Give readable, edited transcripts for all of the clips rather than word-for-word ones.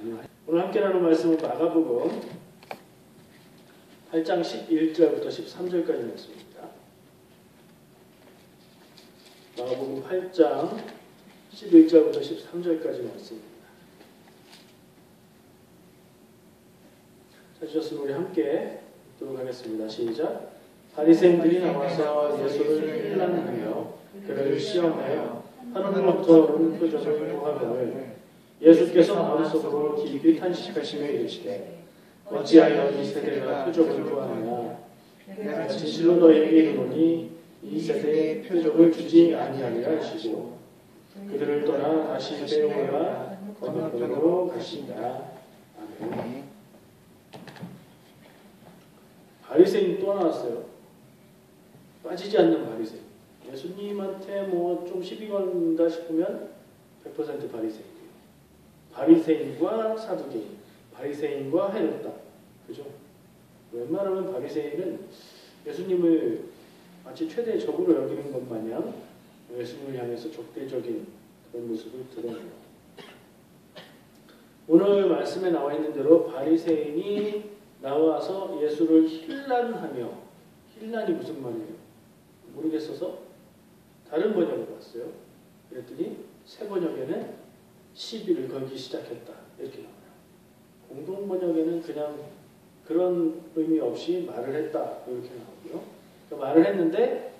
아니요. 오늘 함께 나눌 말씀은 마가복음 8장 11절부터 13절까지 말씀입니다. 마가복음 8장 11절부터 13절까지 말씀입니다. 찾으셨으면 우리 함께 읽도록 하겠습니다. 시작. 바리새인들이 나와서 예수를 힐난하며 그를 시험하여 하늘로부터 오는 표적을 구하거늘 예수께서 마음속으로 깊이 탄식하시며 이르시되 어찌하여 이 세대가 표적을 구하느냐 내가 진실로 너희에게 이르노니 이 세대에 표적을 주지 아니하리라 하시고 그들을 떠나 다시 배우가 건너편으로 가시니라. 아멘. 바리새인이 또 나왔어요. 빠지지 않는 바리새인. 예수님한테 뭐 좀 시비 건다 싶으면 100% 바리새인이에요. 바리새인과 사두개인, 바리새인과 헤롯다. 그죠? 웬만하면 바리새인은 예수님을 마치 최대 적으로 여기는 것 마냥 예수님을 향해서 적대적인 그런 모습을 드러내요. 오늘 말씀에 나와 있는 대로 바리새인이 나와서 예수를 힐난하며, 힐난이 무슨 말이에요? 모르겠어서 다른 번역을 봤어요. 그랬더니 새 번역에는 시비를 걸기 시작했다 이렇게 나와요. 공동 번역에는 그냥 그런 의미 없이 말을 했다 이렇게 나오고요. 그러니까 말을 했는데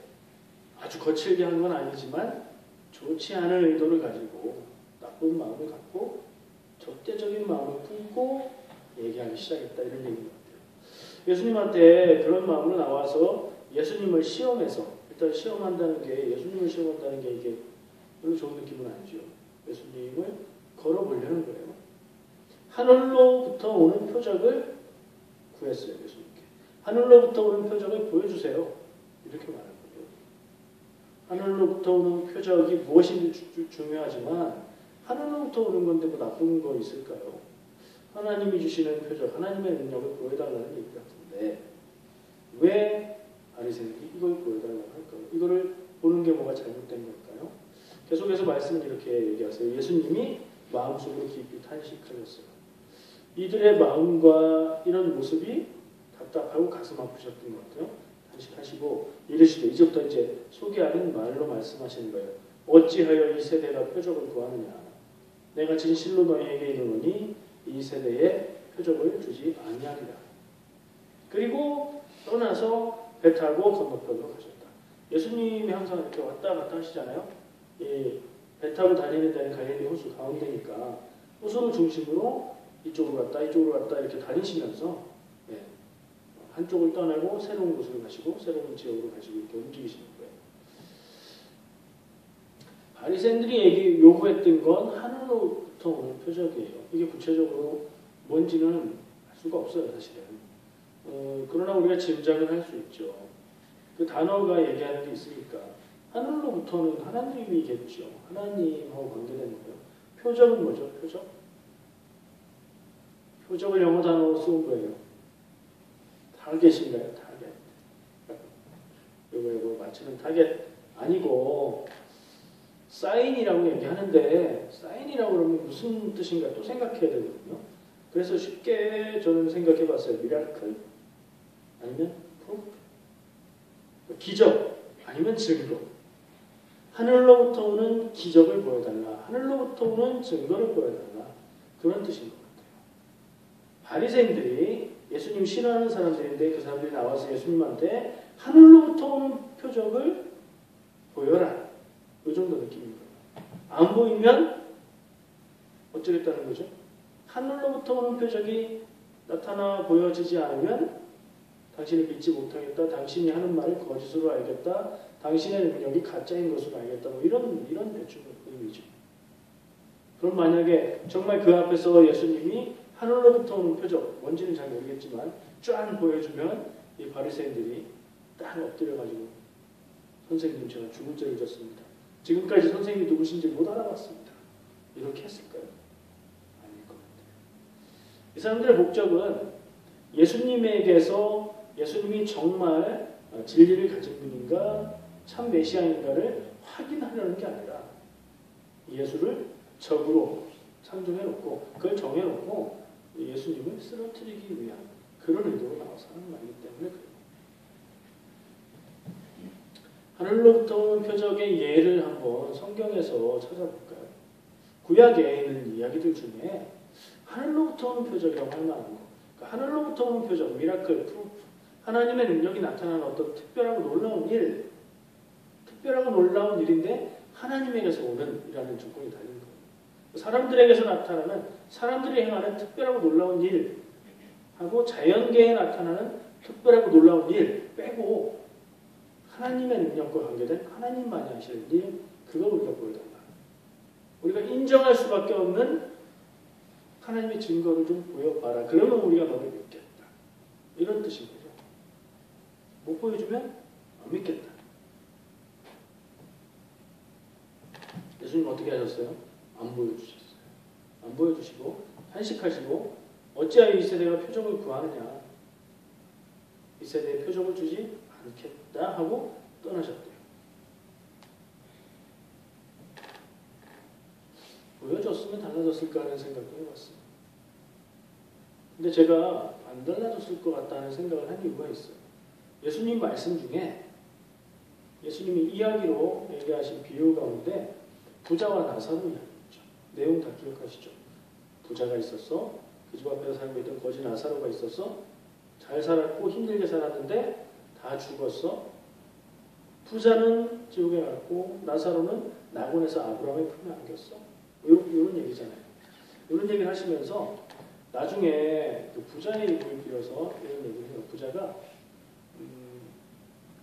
아주 거칠게 한 건 아니지만 좋지 않은 의도를 가지고 나쁜 마음을 갖고 적대적인 마음을 품고 얘기하기 시작했다 이런 얘기인 것 같아요. 예수님한테 그런 마음으로 나와서 예수님을 시험해서 일단 시험한다는 게 예수님을 시험한다는 게 이게 별로 좋은 느낌은 아니죠. 예수님을 걸어보려는 거예요. 하늘로부터 오는 표적을 구했어요. 예수님께. 하늘로부터 오는 표적을 보여주세요. 이렇게 말한 거예요. 하늘로부터 오는 표적이 무엇인지 중요하지만 하늘로부터 오는 건데 뭐 나쁜 거 있을까요? 하나님이 주시는 표적, 하나님의 능력을 보여달라는 얘기 같은데 왜 바리새인들이 이걸 보여달라고 할까요? 이거를 보는 게 뭐가 잘못된 걸까요? 계속해서 말씀을 이렇게 얘기하세요. 예수님이 마음속으로 깊이 탄식하셨어요. 이들의 마음과 이런 모습이 답답하고 가슴 아프셨던 것 같아요. 탄식하시고 이르시되 이제부터 이제 소개하는 말로 말씀하시는 거예요. 어찌하여 이 세대가 표적을 구하느냐. 내가 진실로 너희에게 이르노니 이 세대에 표적을 주지 아니하리라. 그리고 떠나서 배 타고 건너편으로 가셨다. 예수님이 항상 이렇게 왔다 갔다 하시잖아요. 배 타고 다니는 데는 갈릴리 호수 가운데니까 호수를 중심으로 이쪽으로 갔다 이쪽으로 갔다 이렇게 다니시면서 한쪽을 떠나고 새로운 곳으로 가시고 새로운 지역으로 가시고 이렇게 움직이시는 거예요. 바리새인들이 요구했던 건 하늘로부터 오는 표적이에요. 이게 구체적으로 뭔지는 알 수가 없어요, 사실은. 그러나 우리가 짐작은 할 수 있죠. 그 단어가 얘기하는 게 있으니까 하늘로부터는 하나님이겠죠. 하나님하고 관계되는 거예요. 표적은 뭐죠? 표적? 표적을 영어 단어로 쓰은 거예요. 타겟인가요? 타겟. 요거 맞추는 타겟 아니고 사인이라고 얘기하는데 사인이라고 그러면 무슨 뜻인가 또 생각해야 되거든요. 그래서 쉽게 저는 생각해 봤어요. 미라클 아니면 프루프 기적 아니면 증거. 하늘로부터 오는 기적을 보여달라. 하늘로부터 오는 증거를 보여달라. 그런 뜻인 것 같아요. 바리새인들이 예수님 싫어하는 사람들인데 그 사람들이 나와서 예수님한테 하늘로부터 오는 표적을 보여라. 이 정도 느낌인 거예요. 안 보이면 어쩌겠다는 거죠? 하늘로부터 오는 표적이 나타나 보여지지 않으면 당신을 믿지 못하겠다. 당신이 하는 말을 거짓으로 알겠다. 당신의 능력이 가짜인 것으로 알겠다. 뭐 이런 대충 의미죠. 그럼 만약에 정말 그 앞에서 예수님이 하늘로부터 오는 표적, 뭔지는 잘 모르겠지만 쫙 보여주면 이 바리새인들이 딱 엎드려가지고 선생님 제가 죽을 죄를 졌습니다. 지금까지 선생님이 누구신지 못 알아봤습니다. 이렇게 했을까요? 아닐 것 같아요. 이 사람들의 목적은 예수님에게서 예수님이 정말 진리를 가진 분인가 참 메시아인가를 확인하려는 게 아니라 예수를 적으로 창조해놓고 그걸 정해놓고 예수님을 쓰러뜨리기 위한 그런 의도로 나와서 하는 말이기 때문에 그래요. 하늘로부터 오는 표적의 예를 한번 성경에서 찾아볼까요? 구약에 있는 이야기들 중에 하늘로부터 오는 표적이라고 할 만한 거. 그러니까 하늘로부터 오는 표적, 미라클, 프루프, 하나님의 능력이 나타나는 어떤 특별하고 놀라운 일, 특별하고 놀라운 일인데 하나님에게서 오는 이라는 조건이 달린 거예요. 사람들에게서 나타나는, 사람들이 행하는 특별하고 놀라운 일 하고 자연계에 나타나는 특별하고 놀라운 일 빼고 하나님의 능력과 관계된 하나님만이 하시는 일, 그걸 우리가 보여달라. 우리가 인정할 수밖에 없는 하나님의 증거를 좀 보여봐라. 그러면 우리가 너를 믿겠다. 이런 뜻인 거죠. 못 보여주면 안 믿겠다. 예수님 어떻게 하셨어요? 안 보여주셨어요. 안 보여주시고 한식하시고 어찌하여 이 세대가 표적을 구하느냐. 이 세대에 표적을 주지 않겠다 하고 떠나셨대요. 보여줬으면 달라졌을까 하는 생각도 해봤어요. 근데 제가 안 달라졌을 것 같다는 생각을 한 이유가 있어요. 예수님 말씀 중에 예수님이 이야기로 얘기하신 비유 가운데 부자와 나사로 이야기죠. 내용 다 기억하시죠? 부자가 있었어. 그 집 앞에서 살고 있던 거지 나사로가 있었어. 잘 살았고 힘들게 살았는데 다 죽었어. 부자는 지옥에 갔고 나사로는 낙원에서 아브라함의 품에 안겼어. 이런 얘기잖아요. 이런 얘기를 하시면서 나중에 그 부자의 입을 빌어서 이런 얘기를 해요. 부자가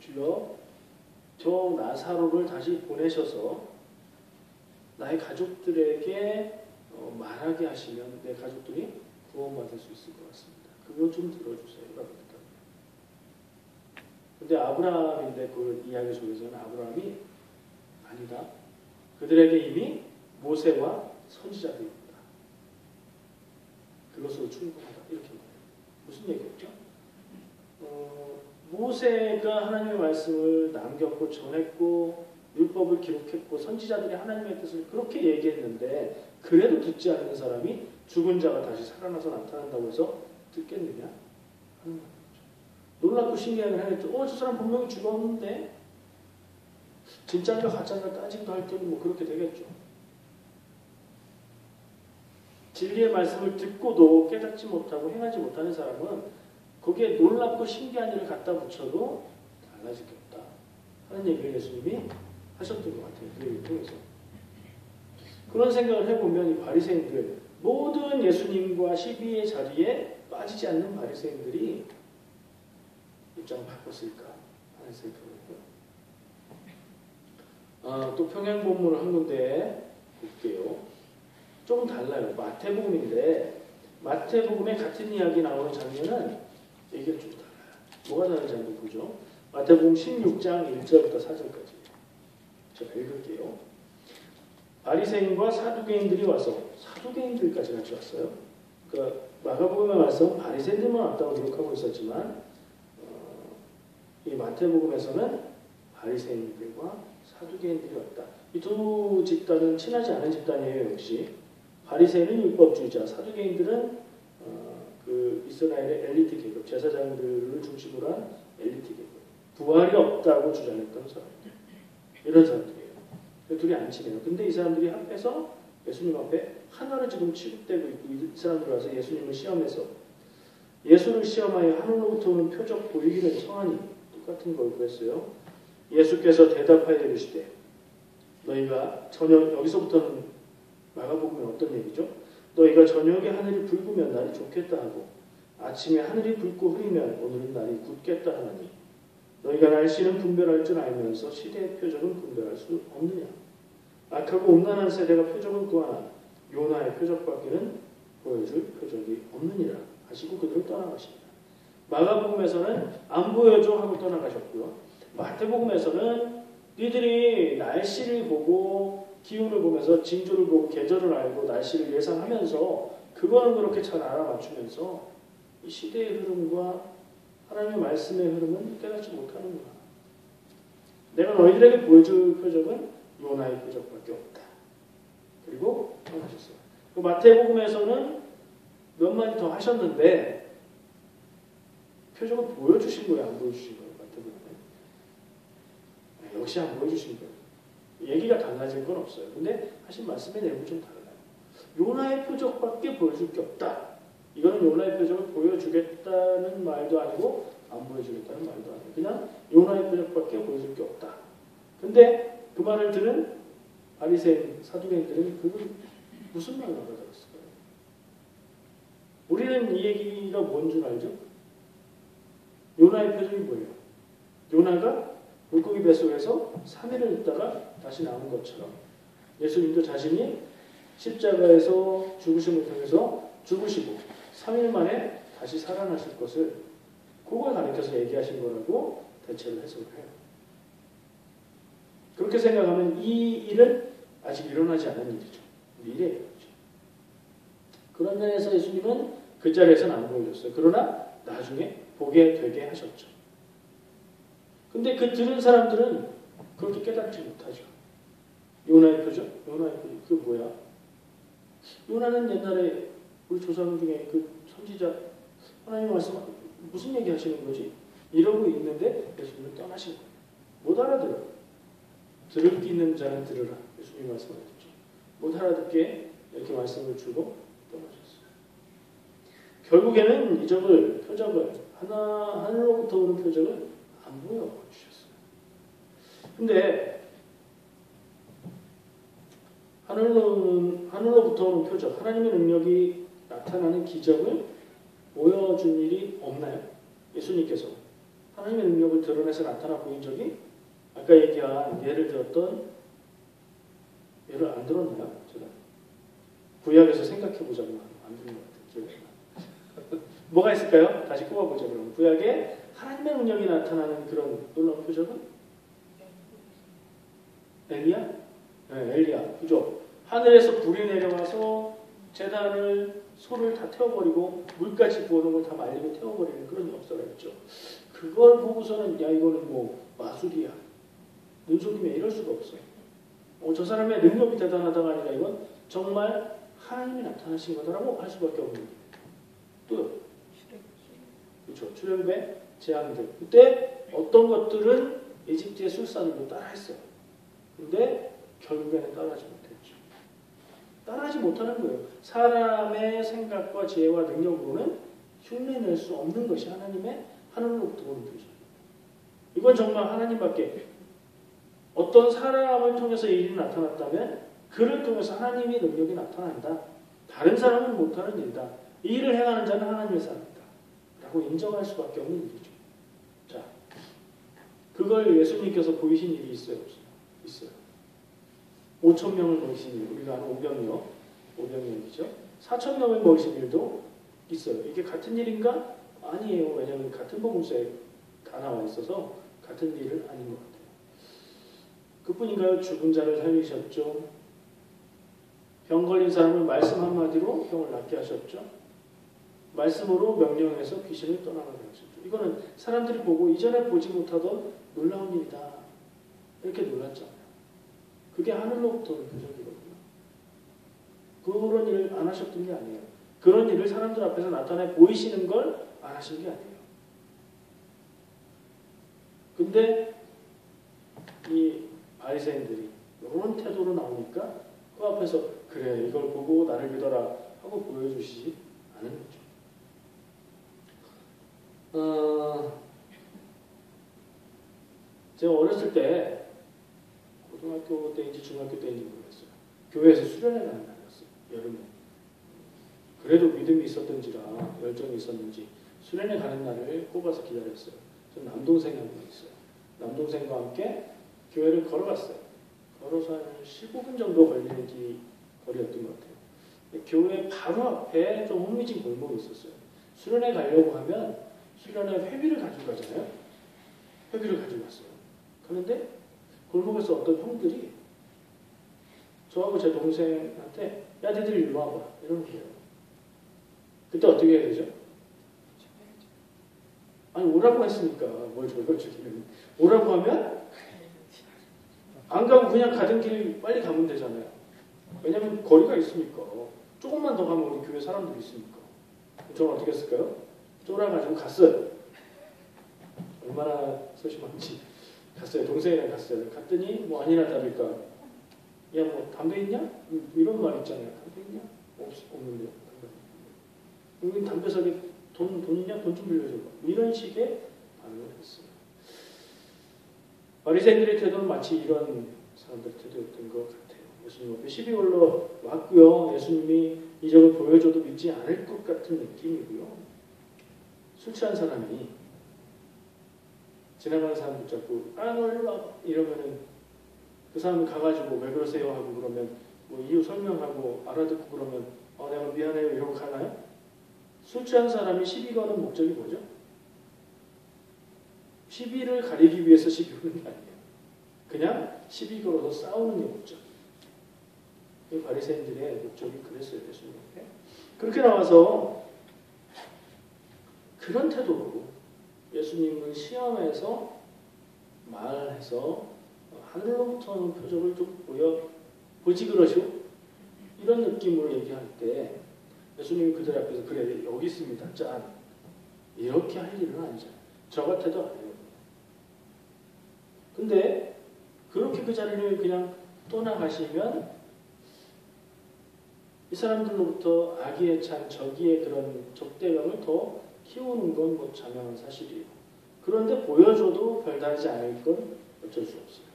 주여 저 나사로를 다시 보내셔서 나의 가족들에게 말하게 하시면 내 가족들이 구원받을 수 있을 것 같습니다. 그거 좀 들어주세요. 근데 아브라함인데 그 이야기 속에서는 아브라함이 아니다. 그들에게 이미 모세와 선지자들이 있다. 그것으로 충분하다. 이렇게 말해요. 무슨 얘기였죠? 모세가 하나님의 말씀을 남겼고 전했고 율법을 기록했고 선지자들이 하나님의 뜻을 그렇게 얘기했는데 그래도 듣지 않는 사람이 죽은 자가 다시 살아나서 나타난다고 해서 듣겠느냐? 하는 말이죠. 놀랍고 신기하긴 하겠죠. 저 사람 분명히 죽었는데 진짜인가 가짜인가 따지기도 할 때는 뭐 그렇게 되겠죠. 진리의 말씀을 듣고도 깨닫지 못하고 행하지 못하는 사람은 거기에 놀랍고 신기한 일을 갖다 붙여도 달라질 게 없다 하는 얘기를 예수님이 하셨던 것 같아요. 그 얘기를 통해서. 그런 생각을 해보면 이 바리새인들, 모든 예수님과 시비의 자리에 빠지지 않는 바리새인들이 입장을 바꿨을까 하는 생각을 해요. 또 평행 본문을 한 군데 볼게요. 조금 달라요. 마태복음인데 마태복음에 같은 이야기 나오는 장면은 얘기가 좀 달라요. 뭐가 다른지 한번 보죠. 마태복음 16장 1절부터 4절까지 제가 읽을게요. 바리새인과 사두개인들이 와서 사두개인들까지 같이 왔어요. 그러니까 마가복음에 와서 바리새인들만 왔다고 기록하고 있었지만 이 마태복음에서는 바리새인들과 사두개인들이 왔다. 이 두 집단은 친하지 않은 집단이에요. 역시 바리새인은 율법주의자, 사두개인들은 그 이스라엘의 엘리트 계급, 제사장들을 중심으로 한 엘리트 계급, 부활이 없다고 주장했던 사람들, 이런 사람들이에요. 둘이 안 친해요. 근데 이 사람들이 합해서 예수님 앞에 하나로 지금 취급되고 있고 이 사람들 와서 예수님을 시험해서 예수를 시험하여 하늘로부터 오는 표적 보이기를 청하니 똑같은 걸 구했어요. 예수께서 대답하여 이르시되 너희가 저녁, 여기서부터는 마가복음은 어떤 얘기죠? 너희가 저녁에 하늘이 붉으면 날이 좋겠다 하고 아침에 하늘이 붉고 흐리면 오늘은 날이 굳겠다 하나니 너희가 날씨는 분별할 줄 알면서 시대의 표적은 분별할 수 없느냐? 악하고 음란한 세대가 표적을 구하나 요나의 표적밖에는 보여줄 표적이 없느니라 하시고 그들을 떠나가십니다. 마가복음에서는 안 보여줘 하고 떠나가셨고요. 마태복음에서는 니들이 날씨를 보고 기운을 보면서 징조를 보고 계절을 알고 날씨를 예상하면서 그거는 그렇게 잘 알아맞추면서 이 시대의 흐름과 하나님의 말씀의 흐름은 깨닫지 못하는구나. 내가 너희들에게 보여줄 표적은 요나의 표적밖에 없다. 그리고 떠나셨어요. 그 마태복음에서는 몇 마디 더 하셨는데 표적을 보여주신 거예요, 안 보여주신 거예요? 마태복음에. 역시 안 보여주신 거예요. 얘기가 달라질 건 없어요. 근데 하신 말씀의 내용이 좀 달라요. 요나의 표적밖에 보여줄 게 없다. 이거는 요나의 표적을 보여주겠다는 말도 아니고 안 보여주겠다는 말도 아니고 그냥 요나의 표적밖에 보여줄 게 없다. 근데 그 말을 들은 바리새인, 사두개인들은 그걸 무슨 말로 알아들었을까요? 우리는 이 얘기가 뭔 줄 알죠? 요나의 표적이 뭐예요? 요나가 물고기 뱃속에서 3일을 있다가 다시 나온 것처럼 예수님도 자신이 십자가에서 죽으심을 통해서 죽으시고 3일 만에 다시 살아나실 것을 그걸 가리켜서 얘기하신 거라고 대체를 해석을 해요. 그렇게 생각하면 이 일은 아직 일어나지 않은 일이죠. 미래의 일이죠. 그런 면에서 예수님은 그 자리에서는 안 보여줬어요. 그러나 나중에 보게 되게 하셨죠. 근데 그 들은 사람들은 그렇게 깨닫지 못하죠. 요나의 표적? 요나의 표적. 그게 뭐야? 요나는 옛날에 우리 조상 중에 그 선지자 하나님 말씀 무슨 얘기 하시는 거지? 이러고 있는데 예수님은 떠나신 거예요. 못 알아들어요. 들을 게 있는 자는 들으라. 예수님이 말씀하셨죠. 못 알아듣게 이렇게 말씀을 주고 떠나셨어요. 결국에는 이적을, 표적을 하늘로부터 오는 표적을 안 보여주셨어요. 근데 하늘로부터 오는 표적, 하나님의 능력이 나타나는 기적을 보여준 일이 없나요? 예수님께서 하나님의 능력을 드러내서 나타나 보인 적이 아까 얘기한 예를 들었던 예를 안 들었나요? 제가 구약에서 생각해보자면 안 들은 것 같아요. 기억이 나. 뭐가 있을까요? 다시 꼽아보자. 그럼 구약에 하나님의 능력이 나타나는 그런 놀라운 표적은 엘리야? 네, 엘리야. 그죠? 하늘에서 불이 내려와서 제단을 소를 다 태워버리고 물까지 부어놓은 걸 다 말리고 태워버리는 그런 역사가 있죠. 그걸 보고서는 야 이거는 뭐 마술이야. 눈속임에 이럴 수가 없어요. 저 사람의 능력이 대단하다가 아니라 이건 정말 하나님이 나타나신 거다라고 할 수밖에 없는 거예요. 또요. 그렇죠. 출애굽의 재앙들. 그때 어떤 것들은 이집트의 술사들도 따라했어요. 근데 결국에는 따라하지 못했죠. 따라하지 못하는 거예요. 사람의 생각과 지혜와 능력으로는 흉내낼 수 없는 것이 하나님의 하늘로부터 오는 표적. 이건 정말 하나님밖에 어떤 사람을 통해서 이 일이 나타났다면 그를 통해서 하나님의 능력이 나타난다. 다른 사람은 못하는 일이다. 이 일을 행하는 자는 하나님의 사람이다. 라고 인정할 수밖에 없는 일이죠. 자, 그걸 예수님께서 보이신 일이 있어요? 없어요? 있어요. 5,000명을 먹이신 일, 우리가 아는 오병이어이죠. 4,000명을 먹이신 일도 있어요. 이게 같은 일인가? 아니에요. 왜냐하면 같은 복음서에 다 나와 있어서 같은 일은 아닌 것 같아요. 그뿐인가요? 죽은 자를 살리셨죠. 병 걸린 사람을 말씀 한마디로 병을 낫게 하셨죠. 말씀으로 명령해서 귀신을 떠나가게 하셨죠. 이거는 사람들이 보고 이전에 보지 못하던 놀라운 일이다. 이렇게 놀랐잖아요. 그게 하늘로부터 오는 표적이거든요. 그런 일을 안 하셨던 게 아니에요. 그런 일을 사람들 앞에서 나타내 보이시는 걸 안 하신 게 아니에요. 근데 이 바리새인들이 이런 태도로 나오니까 그 앞에서 그래 이걸 보고 나를 믿어라 하고 보여주시지 않은 거죠. 제가 어렸을 때 고등학교 때인지 중학교 때인지 모르겠어요. 교회에서 수련회 가는 날이었어요. 여름에. 그래도 믿음이 있었던지라 열정이 있었는지 수련회 가는 날을 꼽아서 기다렸어요. 전 남동생이 한 명 있어요. 남동생과 함께 교회를 걸어갔어요. 걸어서 한 15분 정도 걸리는 거리였던 것 같아요. 교회 바로 앞에 좀 흥미진 골목이 있었어요. 수련회 가려고 하면 수련회 회비를 가지고 가잖아요. 회비를 가지고 갔어요. 그런데 골목에서 어떤 형들이 저하고 제 동생한테 야 니들 일로 와봐 이러는 거예요. 그때 어떻게 해야 되죠? 아니 오라고 했으니까 뭘 줘요 주기는. 오라고 하면 안 가고 그냥 가던 길 빨리 가면 되잖아요. 왜냐면 거리가 있으니까. 조금만 더 가면 우리 교회 사람들이 있으니까. 저는 어떻게 했을까요? 쫄아가지고 갔어요. 얼마나 소심한지. 갔어요. 동생이랑 갔어요. 갔더니 뭐 아니나 다를까. 야, 뭐 담배 있냐? 이런 말 있잖아요. 담배 있냐? 없는데요. 여기 담배석에 돈 있냐? 돈 좀 빌려줘. 이런 식의 반응을 했어요. 바리새인들의 태도는 마치 이런 사람들의 태도였던 것 같아요. 예수님 앞에 시비 걸러 왔고요. 예수님이 이적을 보여줘도 믿지 않을 것 같은 느낌이고요. 술 취한 사람이 지나가는 사람 붙잡고 너 일로 와 이러면은 그 사람이 가가지고 왜 그러세요 하고 그러면 뭐 이유 설명하고 알아듣고 그러면 내가 미안해요 이러고 가나요? 술 취한 사람이 시비 거는 목적이 뭐죠? 시비를 가리기 위해서 시비 거는 게 아니에요. 그냥 시비 걸어서 싸우는 게 목적. 이 바리새인들의 목적이 그랬어요. 예수님께. 그렇게 나와서 그런 태도로 예수님을 시험해서 말해서 하늘로부터 오는 표적을 좀 보지 그러시오? 이런 느낌으로 얘기할 때 예수님이 그들 앞에서 그래 여기 있습니다. 짠. 이렇게 할 일은 아니잖아요. 저 같아도 아니에요. 근데 그렇게 그 자리를 그냥 떠나가시면 이 사람들로부터 악의에 찬 저기의 그런 적대감을 더 키우는 건 뭐 자명한 사실이에요. 그런데 보여줘도 별다르지 않을 건 어쩔 수 없어요.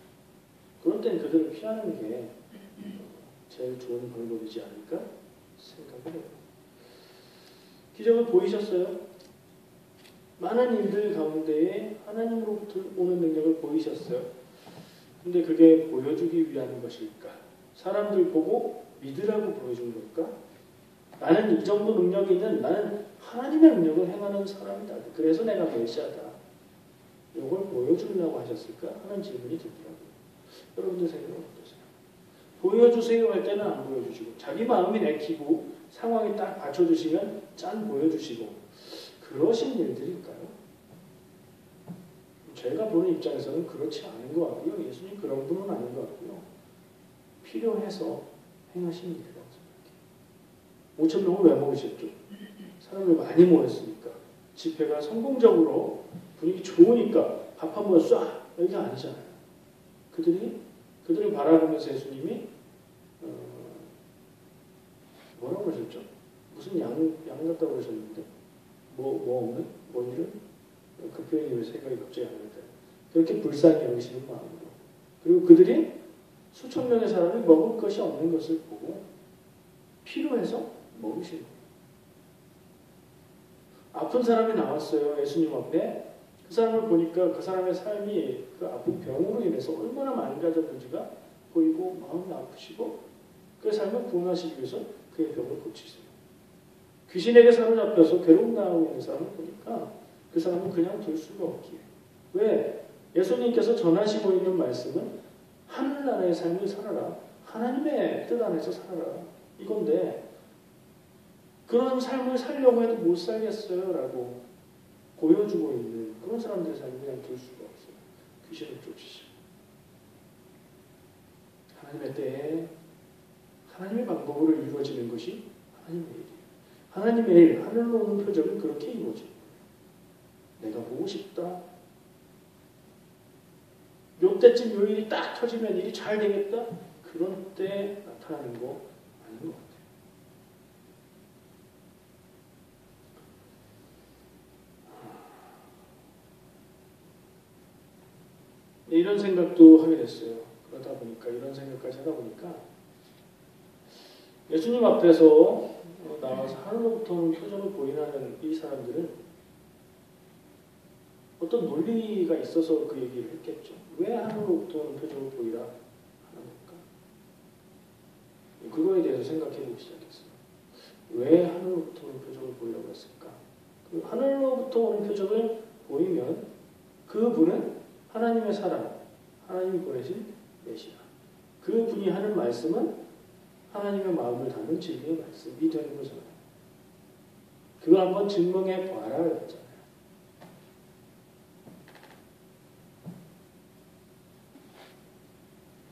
그런 때는 그들을 피하는 게 제일 좋은 방법이지 않을까 생각을 해요. 기적을 보이셨어요? 많은 일들 가운데에 하나님으로부터 오는 능력을 보이셨어요. 근데 그게 보여주기 위한 것일까? 사람들 보고 믿으라고 보여준 걸까? 나는 이 정도 능력이 있는 나는 하나님의 능력을 행하는 사람이다. 그래서 내가 메시아다. 이걸 보여주려고 하셨을까? 하는 질문이 들더라고요. 여러분들 생각은 어떠세요? 보여주세요 할 때는 안 보여주시고 자기 마음이 내키고 상황이 딱 받쳐주시면 짠 보여주시고 그러신 일들일까요? 제가 보는 입장에서는 그렇지 않은 것 같고요. 예수님 그런 분은 아닌 것 같고요. 필요해서 행하신 일이라고 생각해요. 5,000명을 왜 먹으셨죠? 사람들 많이 모였으니까. 집회가 성공적으로 분위기 좋으니까 밥 한 번 쏴! 이게 아니잖아요. 그들을 바라보면서 예수님이 뭐라고 그러셨죠? 무슨 양 같다고 그러셨는데 뭐 없는? 뭔 일을? 그 표현이 왜 생각이 갑자기 안 날까요? 그렇게 불쌍히 여기시는 마음으로. 그리고 그들이 수천 명의 사람이 먹을 것이 없는 것을 보고 필요해서 먹으시는 거예요. 아픈 사람이 나왔어요. 예수님 앞에. 그 사람을 보니까 그 사람의 삶이 그 아픈 병으로 인해서 얼마나 망가졌는지가 보이고 마음이 아프시고 그 삶을 구원하시기 위해서 그의 병을 고치세요. 귀신에게 사로잡혀서 괴로움 당하고 있는 사람을 보니까 그 사람은 그냥 둘 수가 없기에. 왜? 예수님께서 전하시고 있는 말씀은 하늘나라의 삶을 살아라. 하나님의 뜻 안에서 살아라. 이건데 그런 삶을 살려고 해도 못 살겠어요 라고 보여주고 있는 그런 사람들의 삶을 그냥 둘 수가 없어요. 귀신을 쫓으시고 하나님의 때에 하나님의 방법으로 이루어지는 것이 하나님의 일이에요. 하나님의 일, 하늘로 오는 표적은 그렇게 이루어져요. 내가 보고 싶다. 요 때쯤 요 일이 딱 터지면 일이 잘 되겠다. 그런 때 나타나는 거 아닌 것 같아요. 이런 생각도 하게 됐어요. 그러다 보니까 이런 생각까지 하다 보니까 예수님 앞에서 나와서 하늘로부터 오는 표정을 보이라는 이 사람들은 어떤 논리가 있어서 그 얘기를 했겠죠. 왜 하늘로부터 오는 표정을 보이라 하는 걸까? 그거에 대해서 생각해 보기 시작했어요. 왜 하늘로부터 오는 표정을 보이라고 했을까? 그 하늘로부터 오는 표정을 보이면 그분은 하나님의 사람, 하나님이 보내신 메시아. 그분이 하는 말씀은 하나님의 마음을 담은 진리의 말씀이 되는 거잖아요. 그걸 한번 증명해 봐라 그랬잖아요.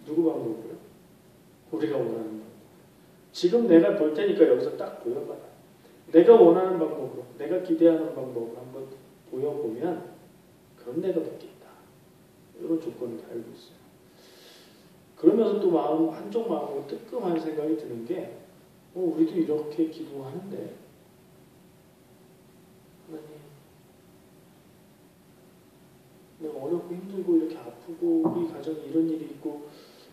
누구 방법으로요? 우리가 원하는 방법. 지금 내가 볼 테니까 여기서 딱 보여봐라. 내가 원하는 방법으로, 내가 기대하는 방법으로 한번 보여보면 그럼 내가 믿겠다. 이런 조건을 달고 있어요. 그러면서 또 한쪽 마음으로 뜨끔한 생각이 드는 게 우리도 이렇게 기도하는데 하나님 내가 어렵고 힘들고 이렇게 아프고 우리 가정에 이런 일이 있고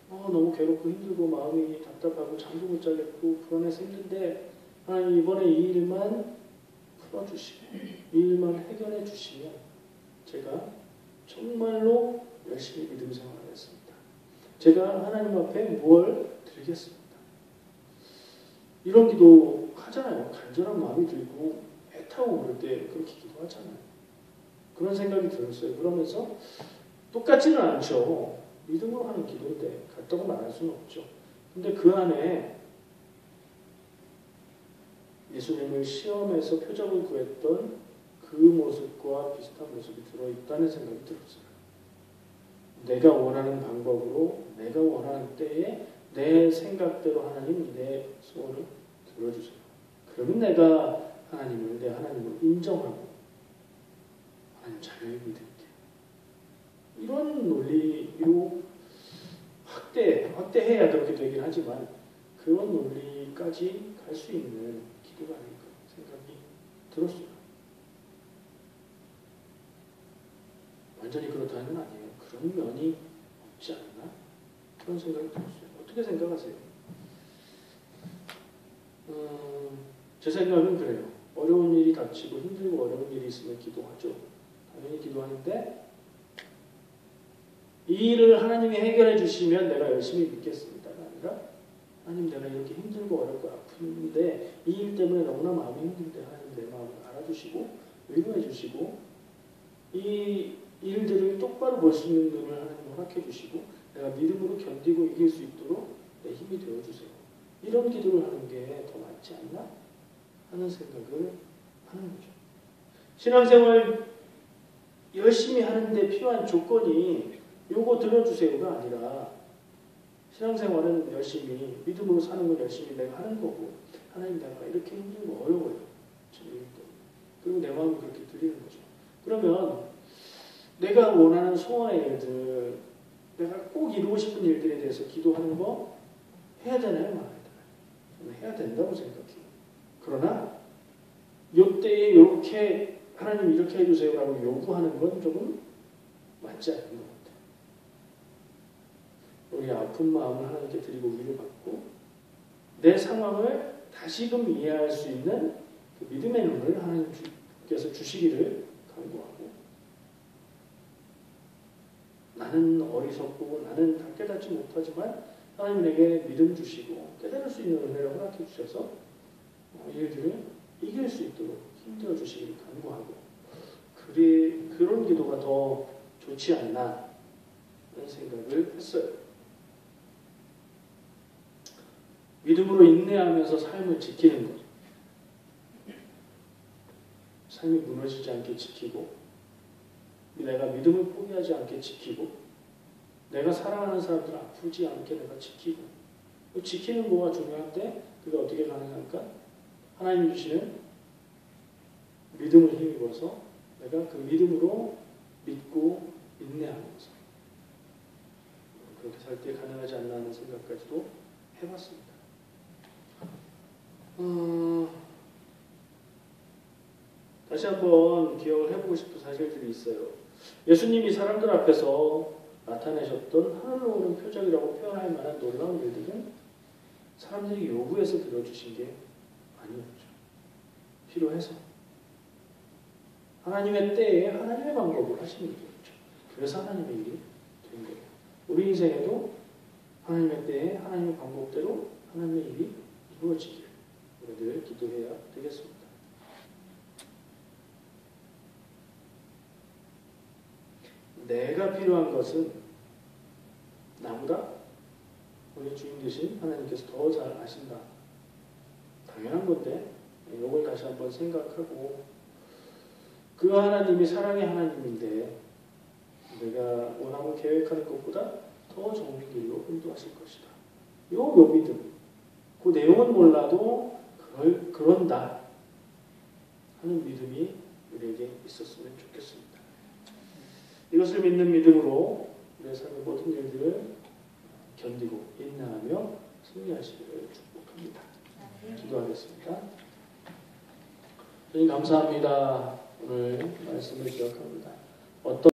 너무 괴롭고 힘들고 마음이 답답하고 잠도 못 자겠고 불안해서 힘든데 하나님 이번에 이 일만 풀어주시고 이 일만 해결해 주시면 제가 정말로 열심히 믿음 생활을 했습니다. 제가 하나님 앞에 무엇을 드리겠습니다. 이런 기도 하잖아요. 간절한 마음이 들고 애타고 그럴 때 그렇게 기도하잖아요. 그런 생각이 들었어요. 그러면서 똑같지는 않죠. 믿음으로 하는 기도인데 같다고 말할 수는 없죠. 근데 그 안에 예수님을 시험에서 표적을 구했던 그 모습과 비슷한 모습이 들어있다는 생각이 들었어요. 내가 원하는 방법으로 내가 원하는 때에 내 생각대로 하나님 내 소원을 들어주세요. 그러면 내가 내 하나님을 인정하고 하나님 자녀의 믿을게. 이런 논리로 확대해야 그렇게 되긴 하지만 그런 논리까지 갈 수 있는 기도가 아닐까 생각이 들었어요. 완전히 그렇다는 건 아니에요. 그런 면이 없지 않나? 그런 생각이 들었어요. 어떻게 생각하세요? 제 생각은 그래요. 어려운 일이 닥치고 힘들고 어려운 일이 있으면 기도하죠. 당연히 기도하는데 이 일을 하나님이 해결해 주시면 내가 열심히 믿겠습니다가 아니라 하나님 내가 이렇게 힘들고 어렵고 아픈데 이 일 때문에 너무나 마음이 힘든데 하나님 내 마음을 알아주시고 위로해 주시고 이 일들을 똑바로 볼 수 있는 눈을 하나님 허락해 주시고 내가 믿음으로 견디고 이길 수 있도록 내 힘이 되어주세요. 이런 기도를 하는 게 더 맞지 않나 하는 생각을 하는 거죠. 신앙생활 열심히 하는데 필요한 조건이 요거 들어주세요가 아니라 신앙생활은 열심히 믿음으로 사는 건 열심히 내가 하는 거고 하나님 내가 이렇게 힘들고 어려워요. 그리고 내 마음이 그렇게 들리는 거죠. 그러면 내가 원하는 소원의 일들 내가 꼭 이루고 싶은 일들에 대해서 기도하는 거 해야 되나요? 말아야 되나요? 저는 해야 된다고 생각해요. 그러나 이때에 이렇게 하나님 이렇게 해주세요라고 요구하는 건 조금 맞지 않는 것 같아요. 우리 아픈 마음을 하나님께 드리고 위로받고 내 상황을 다시금 이해할 수 있는 그 믿음의 눈을 하나님께서 주시기를 간구하고 나는 어리석고 나는 다 깨닫지 못하지만 하나님 내게 믿음 주시고 깨달을 수 있는 은혜를 허락해 주셔서 일들을 이길 수 있도록 힘들어 주시기를 간구하고 그런 기도가 더 좋지 않나 하는 생각을 했어요. 믿음으로 인내하면서 삶을 지키는 것. 삶이 무너지지 않게 지키고 내가 믿음을 포기하지 않게 지키고 내가 사랑하는 사람들 아프지 않게 내가 지키고 지키는 거가 중요한데 그게 어떻게 가능할까? 하나님이 주시는 믿음을 힘입어서 내가 그 믿음으로 믿고 인내하면서 그렇게 살 때 가능하지 않나 하는 생각까지도 해봤습니다. 다시 한번 기억을 해보고 싶은 사실들이 있어요. 예수님이 사람들 앞에서 나타내셨던 하늘로 오른 표적이라고 표현할 만한 놀라운 일들은 사람들이 요구해서 들어주신 게 아니었죠. 필요해서. 하나님의 때에 하나님의 방법으로 하시는 일이었죠. 그래서 하나님의 일이 된 거예요. 우리 인생에도 하나님의 때에 하나님의 방법대로 하나님의 일이 이루어지길 우리들 기도해야 되겠습니다. 내가 필요한 것은 나보다 우리 주인 되신 하나님께서 더 잘 아신다. 당연한 건데 이걸 다시 한번 생각하고 그 하나님이 사랑의 하나님인데 내가 원하고 계획하는 것보다 더 좋은 길로 인도하실 것이다. 요 믿음 그 내용은 몰라도 그런다 하는 믿음이 우리에게 있었으면 좋겠습니다. 이것을 믿는 믿음으로 우리의 삶의 모든 일들을 견디고 인내하며 승리하시기를 축복합니다. 기도하겠습니다. 주님 감사합니다. 오늘 말씀을 기억합니다. 어떤